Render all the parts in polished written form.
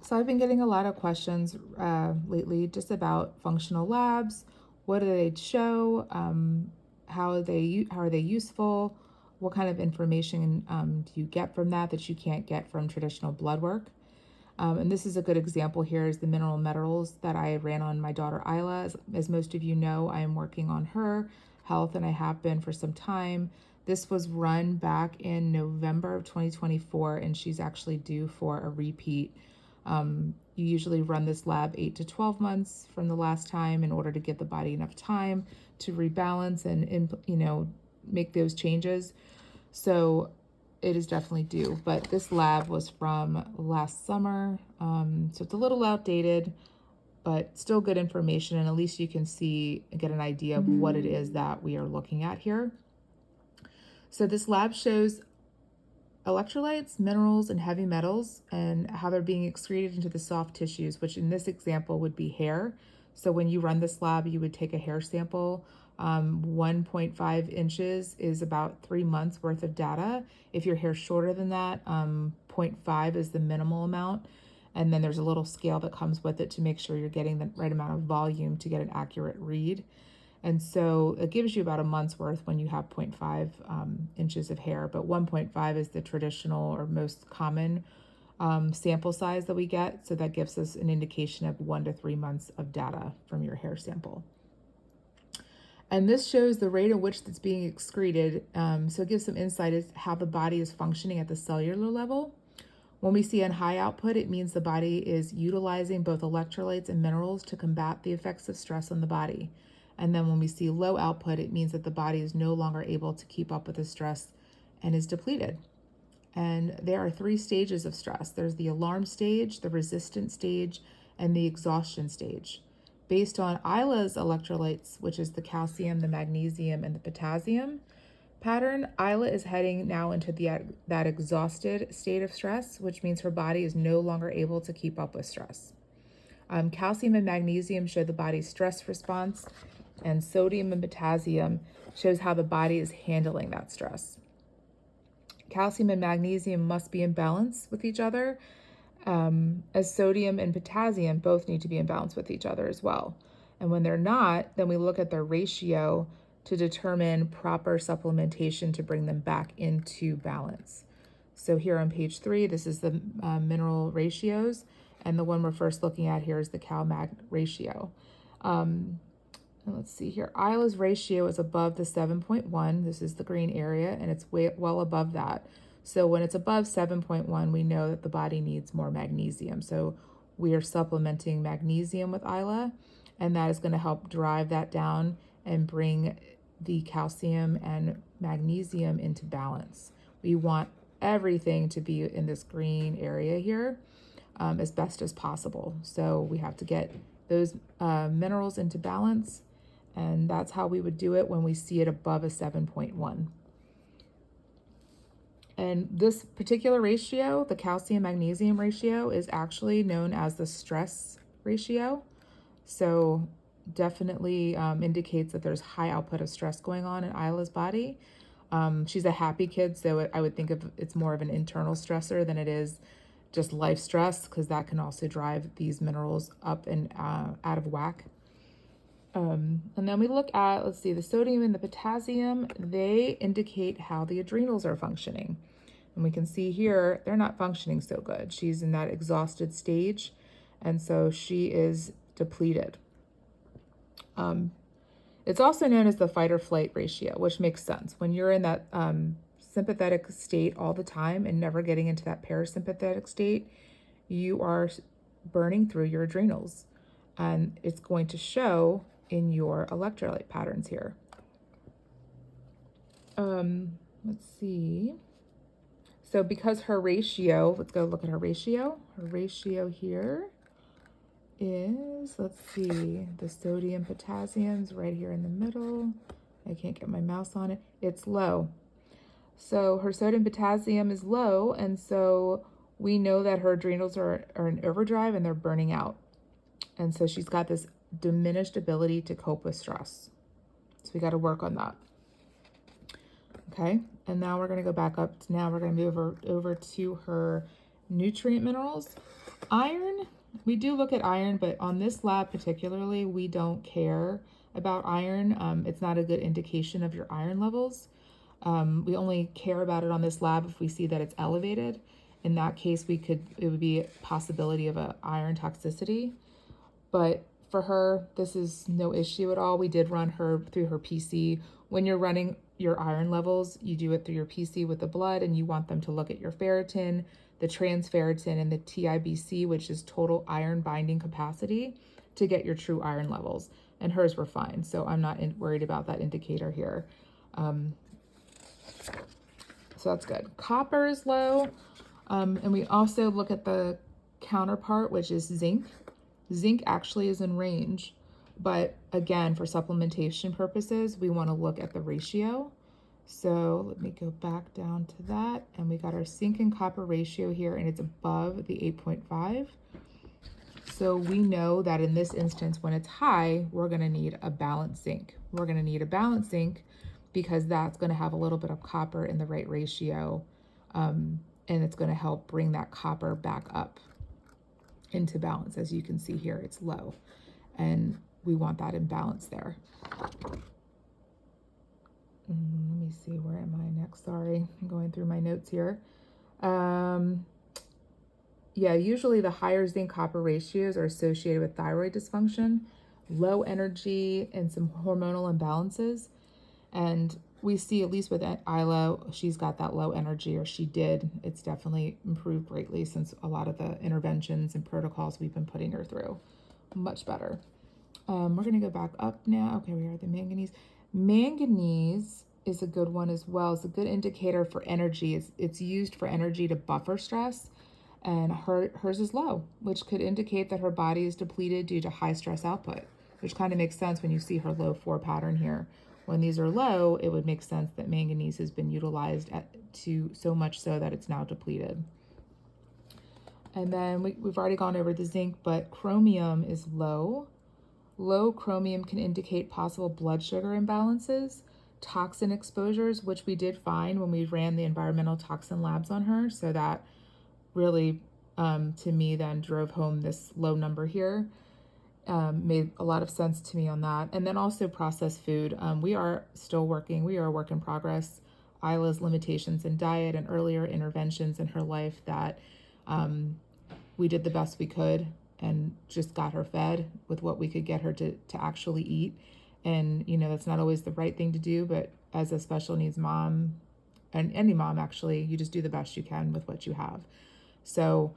So I've been getting a lot of questions lately just about functional labs. What do they show? How are they useful? What kind of information do you get from that you can't get from traditional blood work? And this is a good example here is the mineral metals that I ran on my daughter Isla. As most of you know, I am working on her health and I have been for some time. This was run back in November of 2024 and she's actually due for a repeat. You usually run this lab 8 to 12 months from the last time in order to give the body enough time to rebalance and make those changes. So it is definitely due, but this lab was from last summer. So it's a little outdated, but still good information. And at least you can see and get an idea of what it is that we are looking at here. So this lab shows electrolytes, minerals, and heavy metals and how they're being excreted into the soft tissues, which in this example would be hair. So when you run this lab, you would take a hair sample. 1.5 inches is about 3 months worth of data. If your hair's shorter than that, 0.5 is the minimal amount. And then there's a little scale that comes with it to make sure you're getting the right amount of volume to get an accurate read. And so it gives you about a month's worth when you have 0.5 inches of hair, but 1.5 is the traditional or most common sample size that we get. So that gives us an indication of 1 to 3 months of data from your hair sample. And this shows the rate at which it's being excreted. So it gives some insight as how the body is functioning at the cellular level. When we see a high output, it means the body is utilizing both electrolytes and minerals to combat the effects of stress on the body. And then when we see low output, it means that the body is no longer able to keep up with the stress and is depleted. And there are 3 stages of stress. There's the alarm stage, the resistant stage, and the exhaustion stage. Based on Isla's electrolytes, which is the calcium, the magnesium, and the potassium pattern, Isla is heading now into that exhausted state of stress, which means her body is no longer able to keep up with stress. Calcium and magnesium show the body's stress response, and sodium and potassium shows how the body is handling that stress. Calcium and magnesium must be in balance with each other, as sodium and potassium both need to be in balance with each other as well. And when they're not, then we look at their ratio to determine proper supplementation to bring them back into balance. So here on page 3, this is the mineral ratios, and the one we're first looking at here is the cal-mag ratio. Let's see here. Isla's ratio is above the 7.1. This is the green area, and it's well above that. So when it's above 7.1, we know that the body needs more magnesium. So we are supplementing magnesium with Isla, and that is going to help drive that down and bring the calcium and magnesium into balance. We want everything to be in this green area here as best as possible. So we have to get those minerals into balance, and that's how we would do it when we see it above a 7.1. And this particular ratio, the calcium-magnesium ratio, is actually known as the stress ratio. So definitely indicates that there's high output of stress going on in Isla's body. She's a happy kid, so I would think of it's more of an internal stressor than it is just life stress, because that can also drive these minerals up and out of whack. And then we look at, let's see, the sodium and the potassium, they indicate how the adrenals are functioning. And we can see here, they're not functioning so good. She's in that exhausted stage, and so she is depleted. It's also known as the fight or flight ratio, which makes sense. When you're in that sympathetic state all the time and never getting into that parasympathetic state, you are burning through your adrenals, and it's going to show in your electrolyte patterns here. Let's see. So because her ratio, let's go look at her ratio. Her ratio here is, let's see, the sodium potassium's right here in the middle. I can't get my mouse on it. It's low. So her sodium potassium is low, and so we know that her adrenals are in overdrive and they're burning out. And so she's got this diminished ability to cope with stress. So we got to work on that. Okay, and now we're going to go back up. Now we're going to move over to her nutrient minerals. Iron, we do look at iron, but on this lab particularly, we don't care about iron. It's not a good indication of your iron levels. We only care about it on this lab if we see that it's elevated. In that case, it would be a possibility of a iron toxicity. But for her, this is no issue at all. We did run her through her PC. When you're running your iron levels, you do it through your PC with the blood, and you want them to look at your ferritin, the transferritin, and the TIBC, which is total iron binding capacity, to get your true iron levels. And hers were fine, so I'm not worried about that indicator here. So that's good. Copper is low, and we also look at the counterpart, which is zinc. Zinc actually is in range, but again, for supplementation purposes, we want to look at the ratio. So let me go back down to that, and we got our zinc and copper ratio here, and it's above the 8.5. So we know that in this instance, when it's high, we're going to need a balanced zinc. We're going to need a balanced zinc because that's going to have a little bit of copper in the right ratio, and it's going to help bring that copper back up into balance. As you can see here, it's low, and we want that in balance there. Let me see, where am I next? Sorry, I'm going through my notes here. Yeah, usually the higher zinc copper ratios are associated with thyroid dysfunction, low energy, and some hormonal imbalances. And we see, at least with Isla, she's got that low energy, or she did. It's definitely improved greatly since a lot of the interventions and protocols we've been putting her through. Much better. We're going to go back up now. Okay, we are at the manganese. Manganese is a good one as well. It's a good indicator for energy. It's used for energy to buffer stress, and hers is low, which could indicate that her body is depleted due to high stress output, which kind of makes sense when you see her low 4 pattern here. When these are low, it would make sense that manganese has been utilized to so much so that it's now depleted. And then we've already gone over the zinc, but chromium is low. Low chromium can indicate possible blood sugar imbalances, toxin exposures, which we did find when we ran the environmental toxin labs on her. So that really, to me, then drove home this low number here. Made a lot of sense to me on that. And then also processed food. We are still working. We are a work in progress. Isla's limitations in diet and earlier interventions in her life that we did the best we could and just got her fed with what we could get her to actually eat. And, that's not always the right thing to do, but as a special needs mom, and any mom actually, you just do the best you can with what you have. So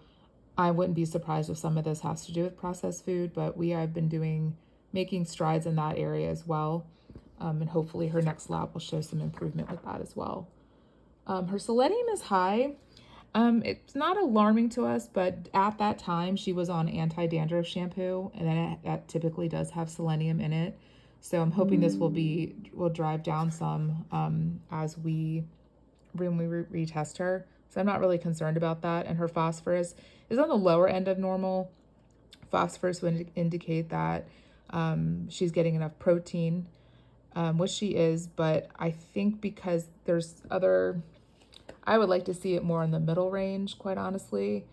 I wouldn't be surprised if some of this has to do with processed food, but we have been making strides in that area as well. And hopefully her next lab will show some improvement with that as well. Her selenium is high. It's not alarming to us, but at that time she was on anti-dandruff shampoo, and then that typically does have selenium in it. So I'm hoping this will drive down some when we retest her. So I'm not really concerned about that. And her phosphorus is on the lower end of normal. Phosphorus would indicate that she's getting enough protein, which she is, but I think because I would like to see it more in the middle range, quite honestly.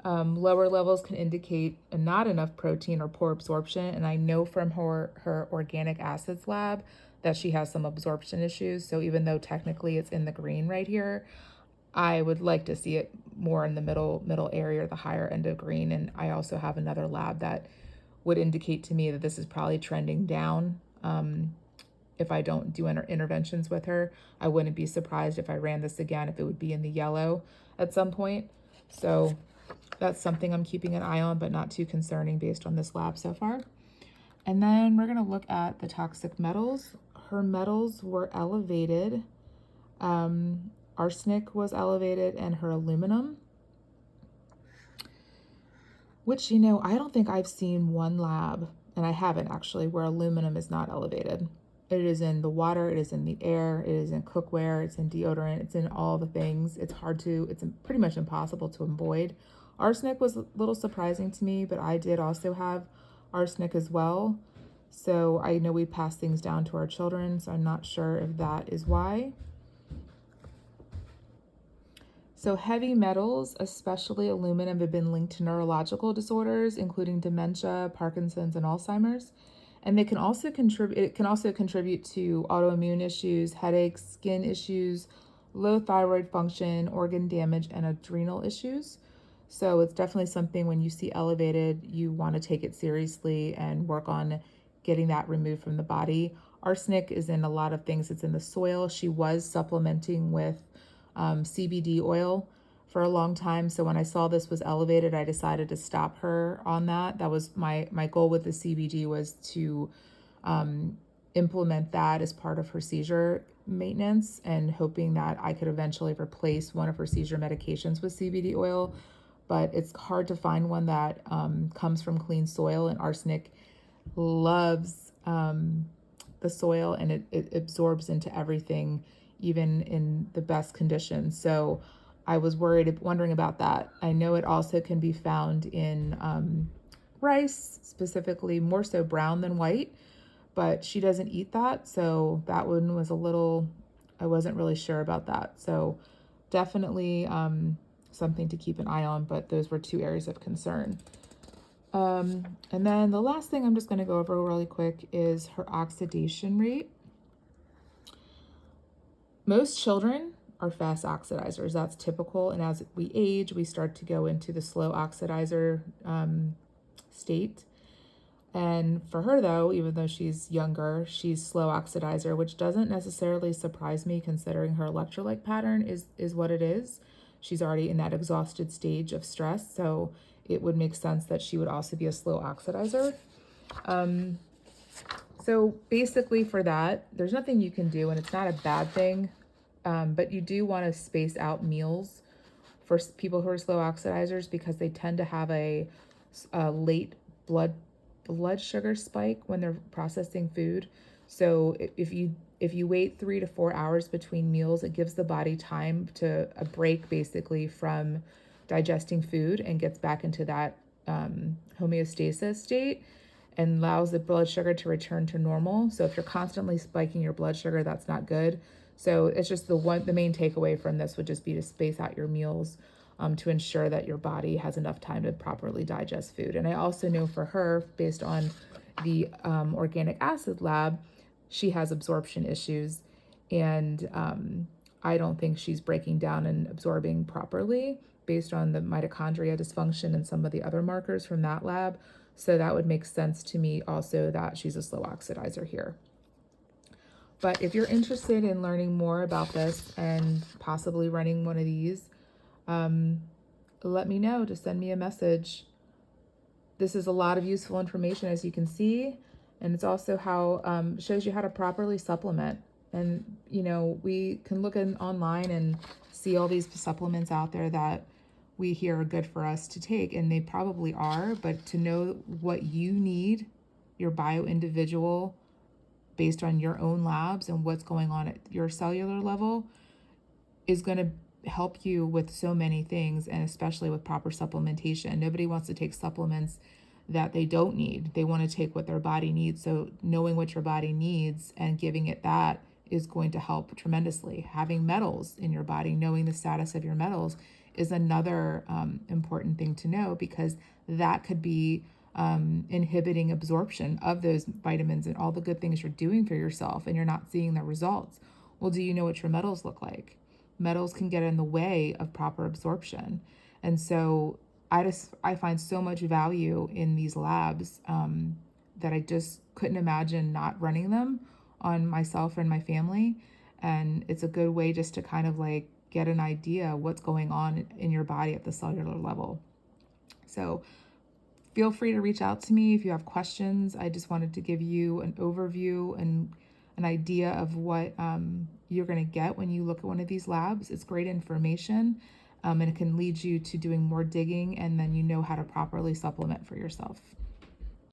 Lower levels can indicate not enough protein or poor absorption, and I know from her organic acids lab that she has some absorption issues. So even though technically it's in the green right here, I would like to see it more in the middle area, or the higher end of green. And I also have another lab that would indicate to me that this is probably trending down. If I don't do interventions with her, I wouldn't be surprised if I ran this again, if it would be in the yellow at some point. So that's something I'm keeping an eye on, but not too concerning based on this lab so far. And then we're going to look at the toxic metals. Her metals were elevated. Arsenic was elevated, and her aluminum, which, I don't think I've seen one lab, and I haven't actually, where aluminum is not elevated. It is in the water, it is in the air, it is in cookware, it's in deodorant, it's in all the things. It's pretty much impossible to avoid. Arsenic was a little surprising to me, but I did also have arsenic as well. So I know we pass things down to our children, so I'm not sure if that is why. So heavy metals, especially aluminum, have been linked to neurological disorders, including dementia, Parkinson's, and Alzheimer's. And they can also contribute, it can also contribute to autoimmune issues, headaches, skin issues, low thyroid function, organ damage, and adrenal issues. So it's definitely something when you see elevated, you want to take it seriously and work on getting that removed from the body. Arsenic is in a lot of things. It's in the soil. She was supplementing with CBD oil for a long time. So when I saw this was elevated, I decided to stop her on that. That was my goal with the CBD, was to implement that as part of her seizure maintenance, and hoping that I could eventually replace one of her seizure medications with CBD oil. But it's hard to find one that comes from clean soil, and arsenic loves the soil, and it absorbs into everything, even in the best conditions. So I was wondering about that. I know it also can be found in rice, specifically more so brown than white, but she doesn't eat that. So that one was I wasn't really sure about that. So definitely something to keep an eye on, but those were two areas of concern. And then the last thing I'm just going to go over really quick is her oxidation rate. Most children are fast oxidizers. That's typical. And as we age, we start to go into the slow oxidizer state. And for her, though, even though she's younger, she's slow oxidizer, which doesn't necessarily surprise me considering her electrolyte pattern is what it is. She's already in that exhausted stage of stress, so it would make sense that she would also be a slow oxidizer. So basically for that, there's nothing you can do, and it's not a bad thing, but you do want to space out meals for people who are slow oxidizers, because they tend to have a late blood sugar spike when they're processing food. So if you wait 3 to 4 hours between meals, it gives the body time to a break basically from digesting food, and gets back into that homeostasis state, and allows the blood sugar to return to normal. So if you're constantly spiking your blood sugar, that's not good. So it's just the main takeaway from this would just be to space out your meals to ensure that your body has enough time to properly digest food. And I also know for her, based on the organic acid lab, she has absorption issues, and I don't think she's breaking down and absorbing properly based on the mitochondria dysfunction and some of the other markers from that lab. So that would make sense to me also that she's a slow oxidizer here. But if you're interested in learning more about this and possibly running one of these, let me know. Just send me a message. This is a lot of useful information, as you can see, and it's also how shows you how to properly supplement. And we can look online and see all these supplements out there that we hear are good for us to take, and they probably are, but to know what you need, your bio individual, based on your own labs and what's going on at your cellular level, is going to help you with so many things, and especially with proper supplementation. Nobody wants to take supplements that they don't need. They want to take what their body needs. So knowing what your body needs and giving it that is going to help tremendously. Having metals in your body, knowing the status of your metals, is another important thing to know, because that could be inhibiting absorption of those vitamins and all the good things you're doing for yourself, and you're not seeing the results. Well, do you know what your metals look like? Metals can get in the way of proper absorption. And so I find so much value in these labs that I just couldn't imagine not running them on myself and my family. And it's a good way just to kind of like get an idea what's going on in your body at the cellular level. So feel free to reach out to me if you have questions. I just wanted to give you an overview and an idea of what you're going to get when you look at one of these labs. It's great information, and it can lead you to doing more digging, and then you know how to properly supplement for yourself.